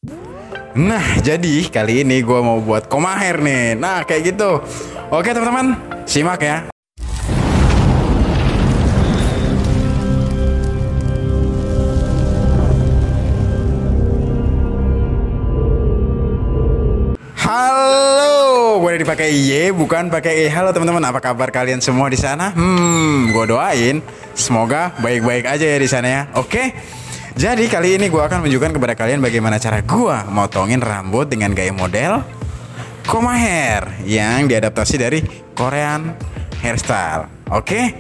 Nah, jadi kali ini gue mau buat koma hair nih. Nah, kayak gitu. Oke teman-teman, simak ya. Halo, boleh dipakai Y, bukan pakai E. Halo teman-teman, apa kabar kalian semua di sana? Gue doain semoga baik-baik aja ya di sana ya. Oke. Jadi kali ini gue akan menunjukkan kepada kalian bagaimana cara gue motongin rambut dengan gaya model koma hair yang diadaptasi dari Korean hairstyle. Oke.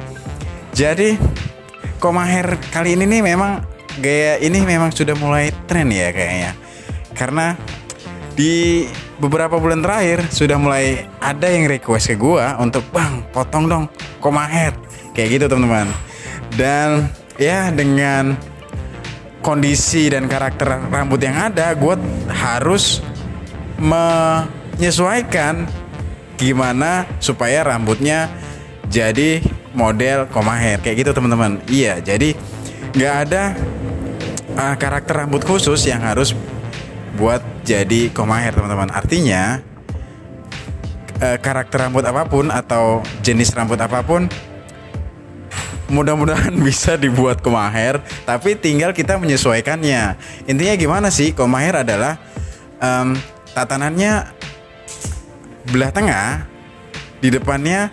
Jadi koma hair kali ini nih memang gaya ini memang sudah mulai tren ya kayaknya. Karena di beberapa bulan terakhir sudah mulai ada yang request ke gue untuk bang potong dong koma hair kayak gitu teman-teman. Dan ya dengan kondisi dan karakter rambut yang ada, gue harus menyesuaikan gimana supaya rambutnya jadi model koma hair kayak gitu teman-teman. Iya, jadi nggak ada karakter rambut khusus yang harus buat jadi koma hair teman-teman. Artinya karakter rambut apapun atau jenis rambut apapun mudah-mudahan bisa dibuat koma hair, tapi tinggal kita menyesuaikannya. Intinya gimana sih? Koma hair adalah tatanannya belah tengah, di depannya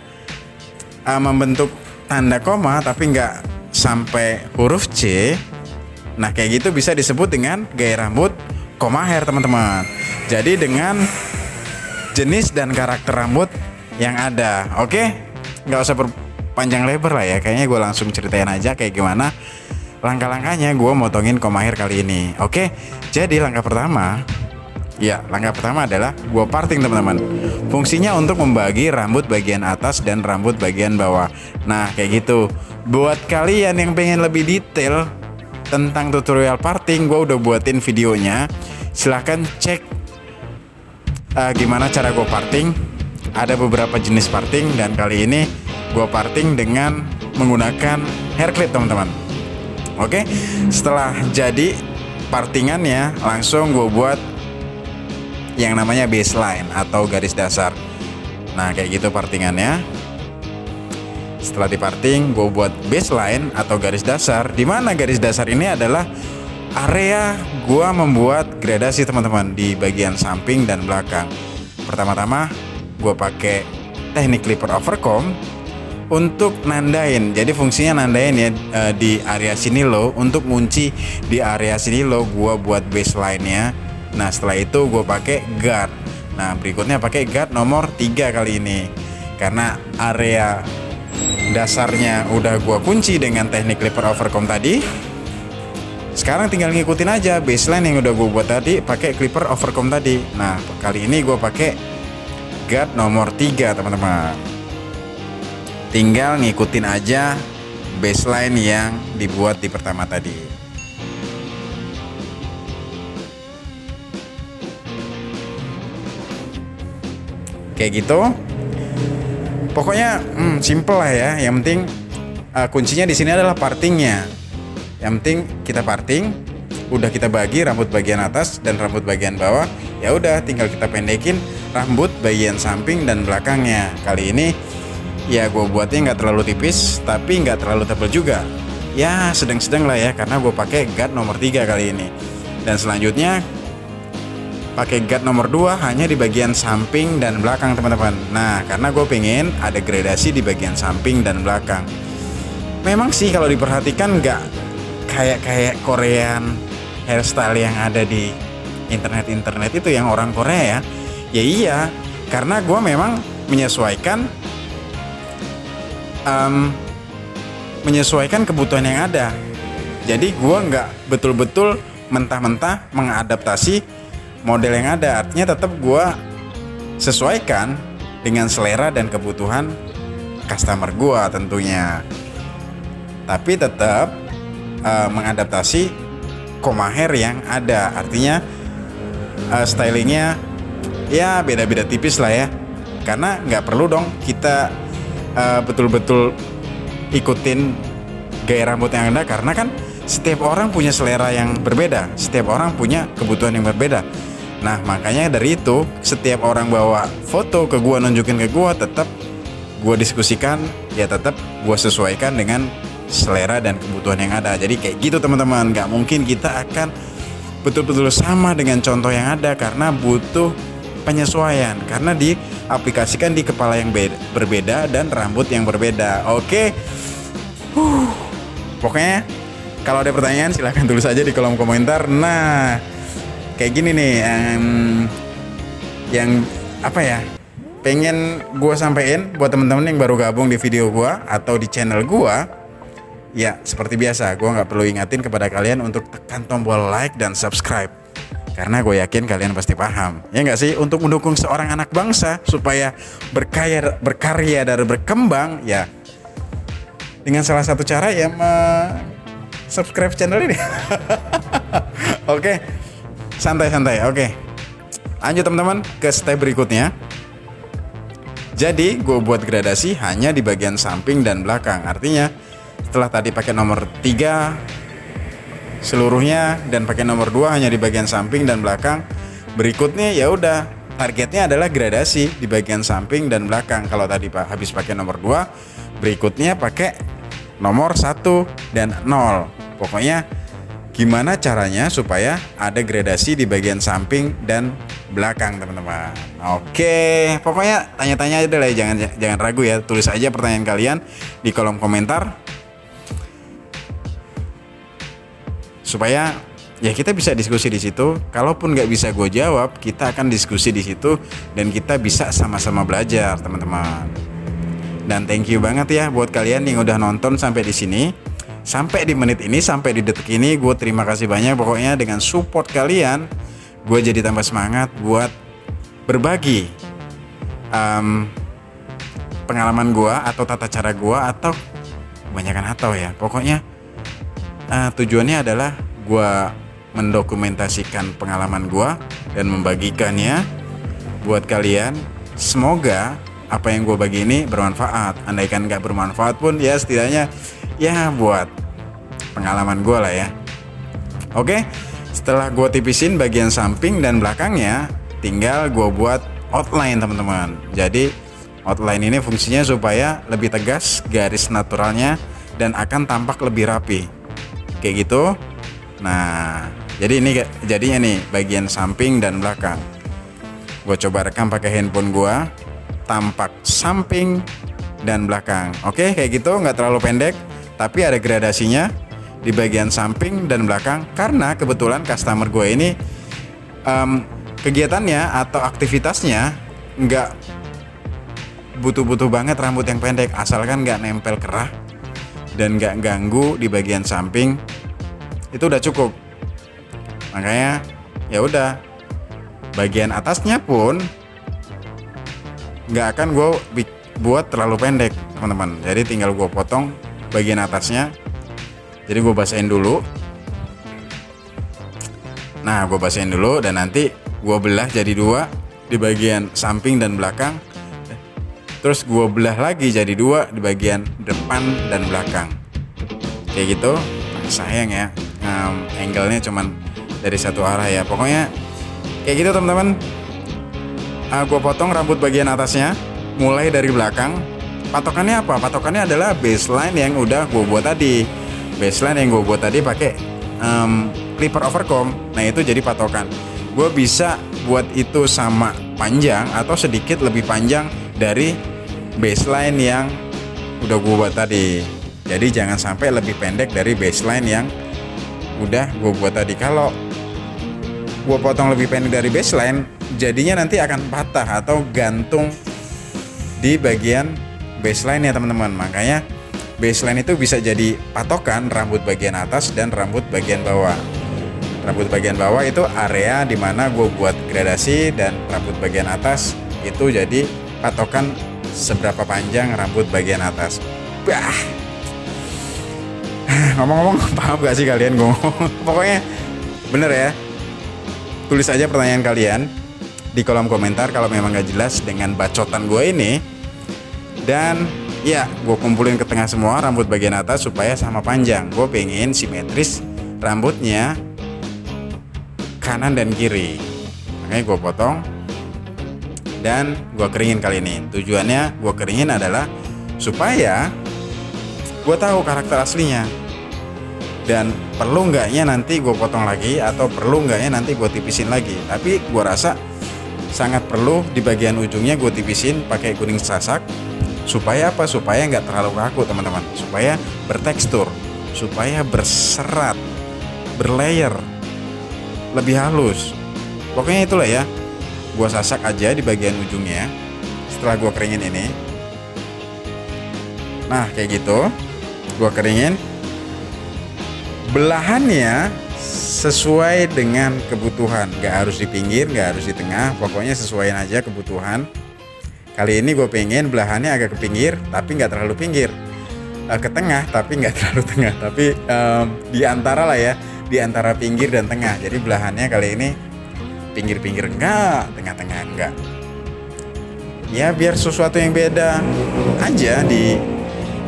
membentuk tanda koma tapi nggak sampai huruf C. Nah kayak gitu bisa disebut dengan gaya rambut koma hair teman-teman. Jadi dengan jenis dan karakter rambut yang ada. Oke, nggak usah panjang lebar lah ya, kayaknya gue langsung ceritain aja kayak gimana langkah-langkahnya gue motongin koma hair kali ini. Oke, jadi langkah pertama adalah gue parting teman-teman. Fungsinya untuk membagi rambut bagian atas dan rambut bagian bawah. Nah kayak gitu. Buat kalian yang pengen lebih detail tentang tutorial parting, gue udah buatin videonya. Silahkan cek gimana cara gue parting. Ada beberapa jenis parting dan kali ini gue parting dengan menggunakan hair clip teman-teman. Oke, setelah jadi partingannya langsung gue buat yang namanya baseline atau garis dasar. Nah kayak gitu partingannya. Setelah diparting gue buat baseline atau garis dasar, dimana garis dasar ini adalah area gue membuat gradasi teman-teman di bagian samping dan belakang. Pertama-tama gue pakai teknik clipper overcomb untuk nandain. Jadi fungsinya nandain ya di area sini loh, untuk ngunci di area sini loh gua buat baseline nya. Nah setelah itu gue pakai guard. Nah berikutnya pakai guard nomor 3 kali ini, karena area dasarnya udah gua kunci dengan teknik clipper overcomb tadi. Sekarang tinggal ngikutin aja baseline yang udah gue buat tadi pakai clipper overcomb tadi. Nah kali ini gue pakai guard nomor 3 teman-teman. Tinggal ngikutin aja baseline yang dibuat di pertama tadi. Kayak gitu. Pokoknya simple lah ya. Yang penting kuncinya di sini adalah partingnya. Yang penting kita parting, udah kita bagi rambut bagian atas dan rambut bagian bawah. Ya udah, tinggal kita pendekin rambut bagian samping dan belakangnya. Kali ini ya gue buatnya nggak terlalu tipis tapi nggak terlalu tebal juga, ya sedang-sedang lah ya, karena gue pakai guard nomor 3 kali ini. Dan selanjutnya pakai guard nomor 2 hanya di bagian samping dan belakang teman-teman. Nah karena gue pengen ada gradasi di bagian samping dan belakang. Memang sih kalau diperhatikan nggak kayak Korean hairstyle yang ada di internet itu yang orang Korea ya. Ya iya, karena gue memang menyesuaikan kebutuhan yang ada. Jadi gue nggak betul-betul mentah-mentah mengadaptasi model yang ada. Artinya tetap gue sesuaikan dengan selera dan kebutuhan customer gue tentunya. Tapi tetap mengadaptasi koma hair yang ada. Artinya stylingnya ya beda-beda tipis lah ya. Karena nggak perlu dong kita betul-betul ikutin gaya rambut yang ada, karena kan setiap orang punya selera yang berbeda, setiap orang punya kebutuhan yang berbeda. Nah makanya dari itu setiap orang bawa foto ke gua, nunjukin ke gua, tetap gua diskusikan, ya tetap gua sesuaikan dengan selera dan kebutuhan yang ada. Jadi kayak gitu teman-teman, nggak mungkin kita akan betul-betul sama dengan contoh yang ada karena butuh penyesuaian, karena diaplikasikan di kepala yang berbeda dan rambut yang berbeda. Oke. Pokoknya kalau ada pertanyaan silahkan tulis aja di kolom komentar. Nah kayak gini nih yang apa ya, pengen gue sampein buat temen-temen yang baru gabung di video gue atau di channel gue. Ya seperti biasa, gue nggak perlu ingatin kepada kalian untuk tekan tombol like dan subscribe, karena gue yakin kalian pasti paham, ya nggak sih, untuk mendukung seorang anak bangsa supaya berkarya dan berkembang, ya dengan salah satu cara ya subscribe channel ini. Oke, santai-santai. Oke, lanjut teman-teman ke step berikutnya. Jadi gue buat gradasi hanya di bagian samping dan belakang. Artinya setelah tadi pakai nomor 3 seluruhnya dan pakai nomor 2 hanya di bagian samping dan belakang, berikutnya ya udah targetnya adalah gradasi di bagian samping dan belakang. Kalau tadi habis pakai nomor 2, berikutnya pakai nomor 1 dan 0. Pokoknya gimana caranya supaya ada gradasi di bagian samping dan belakang teman-teman. Oke, pokoknya tanya-tanya aja lah, jangan ragu ya, tulis aja pertanyaan kalian di kolom komentar supaya ya kita bisa diskusi di situ. Kalaupun nggak bisa gue jawab, kita akan diskusi di situ dan kita bisa sama-sama belajar teman-teman. Dan thank you banget ya buat kalian yang udah nonton sampai di sini, sampai di menit ini, sampai di detik ini. Gue terima kasih banyak. Pokoknya dengan support kalian, gue jadi tambah semangat buat berbagi pengalaman gue atau tata cara gue, atau kebanyakan atau ya. Pokoknya tujuannya adalah gue mendokumentasikan pengalaman gue dan membagikannya buat kalian. Semoga apa yang gue bagi ini bermanfaat. Andaikan nggak bermanfaat pun ya setidaknya ya buat pengalaman gue lah ya. Oke, setelah gue tipisin bagian samping dan belakangnya, tinggal gue buat outline teman-teman. Jadi outline ini fungsinya supaya lebih tegas garis naturalnya dan akan tampak lebih rapi kayak gitu. Nah jadi ini jadinya nih bagian samping dan belakang. Gue coba rekam pakai handphone gue, tampak samping dan belakang. Oke, kayak gitu, nggak terlalu pendek, tapi ada gradasinya di bagian samping dan belakang. Karena kebetulan customer gue ini kegiatannya atau aktivitasnya nggak butuh-butuh banget rambut yang pendek, asalkan nggak nempel kerah dan nggak ganggu di bagian samping, itu udah cukup. Makanya ya udah, bagian atasnya pun nggak akan gue buat terlalu pendek teman-teman. Jadi tinggal gue potong bagian atasnya. Jadi gue basahin dulu. Nah gue basahin dulu dan nanti gue belah jadi 2 di bagian samping dan belakang. Terus gue belah lagi jadi 2 di bagian depan dan belakang. Kayak gitu. Nah, sayang ya, angle-nya cuman dari satu arah ya. Pokoknya kayak gitu teman-teman. Gue potong rambut bagian atasnya mulai dari belakang. Patokannya apa? Patokannya adalah baseline yang udah gue buat tadi. Baseline yang gue buat tadi pakai clipper overcomb. Nah itu jadi patokan. Gue bisa buat itu sama panjang atau sedikit lebih panjang dari baseline yang udah gue buat tadi. Jadi jangan sampai lebih pendek dari baseline yang udah gue buat tadi. Kalau gue potong lebih pendek dari baseline, jadinya nanti akan patah atau gantung di bagian baseline ya teman-teman. Makanya baseline itu bisa jadi patokan rambut bagian atas dan rambut bagian bawah. Rambut bagian bawah itu area dimana gue buat gradasi, dan rambut bagian atas itu jadi patokan seberapa panjang rambut bagian atas. Bah. Ngomong-ngomong, paham gak sih kalian ngomong? Pokoknya bener ya. Tulis aja pertanyaan kalian di kolom komentar kalau memang gak jelas dengan bacotan gue ini. Dan Ya, gue kumpulin ke tengah semua rambut bagian atas supaya sama panjang. Gue pengen simetris rambutnya kanan dan kiri. Makanya gue potong dan gue keringin kali ini. Tujuannya gue keringin adalah supaya gue tahu karakter aslinya. Dan perlu nggaknya nanti gue potong lagi, atau perlu nggaknya nanti gue tipisin lagi. Tapi gue rasa sangat perlu di bagian ujungnya gue tipisin pakai kuning sasak. Supaya apa? Supaya nggak terlalu kaku teman-teman. Supaya bertekstur, supaya berserat, berlayer, lebih halus. Pokoknya itulah ya. Gue sasak aja di bagian ujungnya setelah gue keringin ini. Nah kayak gitu, gue keringin. Belahannya sesuai dengan kebutuhan, nggak harus di pinggir, nggak harus di tengah, pokoknya sesuaiin aja kebutuhan. Kali ini gue pengen belahannya agak ke pinggir, tapi nggak terlalu pinggir, ke tengah, tapi nggak terlalu tengah, tapi di antara lah ya, di antara pinggir dan tengah. Jadi belahannya kali ini pinggir-pinggir enggak, tengah-tengah enggak. Ya biar sesuatu yang beda aja di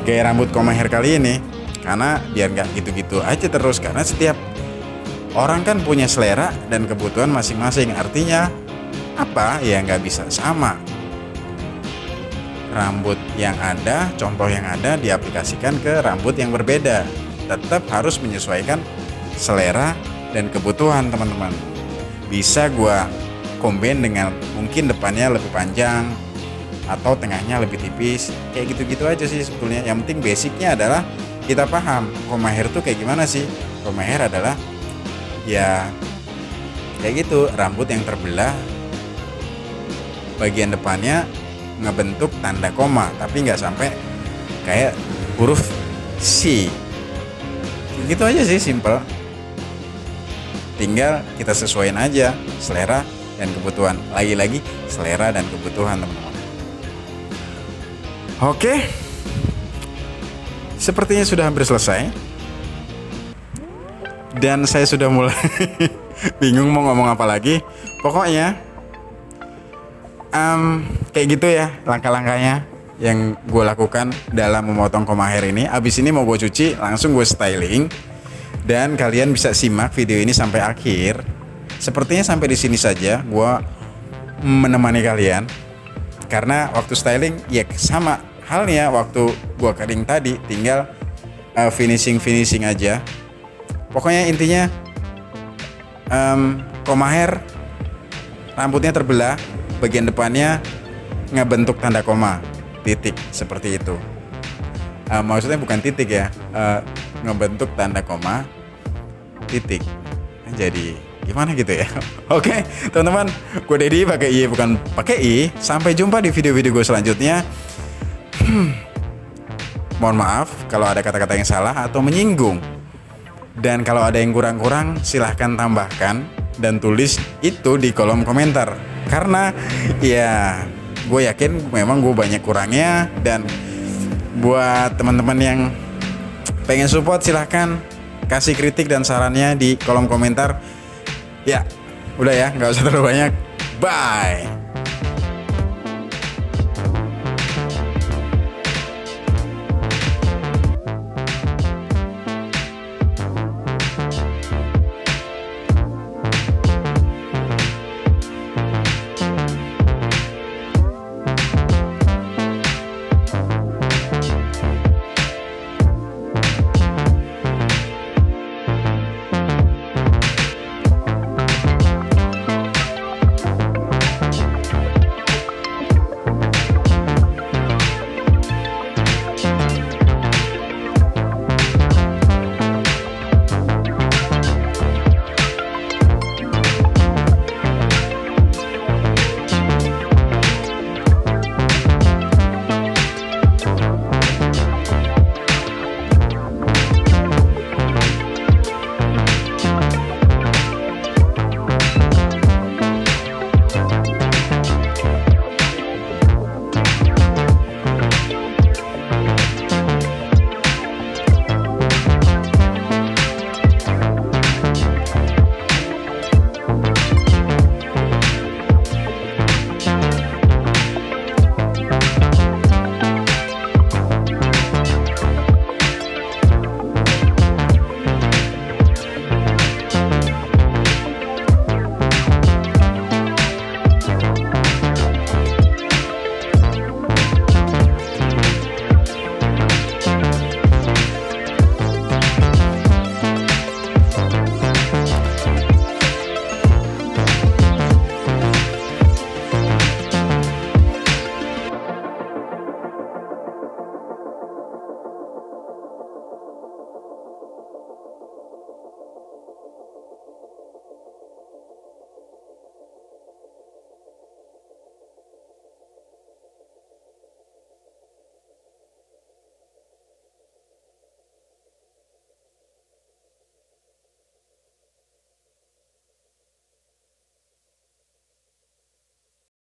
gaya rambut koma hair kali ini. Karena biar nggak gitu-gitu aja terus, karena setiap orang kan punya selera dan kebutuhan masing-masing. Artinya apa? Ya nggak bisa sama. Rambut yang ada, contoh yang ada diaplikasikan ke rambut yang berbeda. Tetap harus menyesuaikan selera dan kebutuhan teman-teman. Bisa gua combine dengan mungkin depannya lebih panjang atau tengahnya lebih tipis. Kayak gitu-gitu aja sih sebetulnya. Yang penting basicnya adalah kita paham koma hair tuh kayak gimana sih. Koma hair adalah ya kayak gitu, rambut yang terbelah, bagian depannya ngebentuk tanda koma tapi nggak sampai kayak huruf C. Gitu aja sih, simple. Tinggal kita sesuaiin aja selera dan kebutuhan. Lagi-lagi selera dan kebutuhan teman-teman. Oke, sepertinya sudah hampir selesai. Dan saya sudah mulai bingung mau ngomong apa lagi. Pokoknya kayak gitu ya langkah-langkahnya yang gue lakukan dalam memotong koma hair ini. Abis ini mau gue cuci, langsung gue styling. Dan kalian bisa simak video ini sampai akhir. Sepertinya sampai di sini saja gue menemani kalian. Karena waktu styling ya sama halnya waktu gue kering tadi, tinggal finishing aja. Pokoknya intinya koma hair rambutnya terbelah, bagian depannya ngebentuk tanda koma, titik seperti itu. Maksudnya bukan titik ya, ngebentuk tanda koma, titik. Jadi gimana gitu ya. Oke teman-teman, gue Dedi pakai I bukan pakai I. Sampai jumpa di video-video gue selanjutnya. Mohon maaf kalau ada kata-kata yang salah atau menyinggung. Dan kalau ada yang kurang-kurang silahkan tambahkan dan tulis itu di kolom komentar. Karena ya gue yakin memang gue banyak kurangnya. Dan buat teman-teman yang pengen support silahkan kasih kritik dan sarannya di kolom komentar. Ya udah ya, nggak usah terlalu banyak. Bye.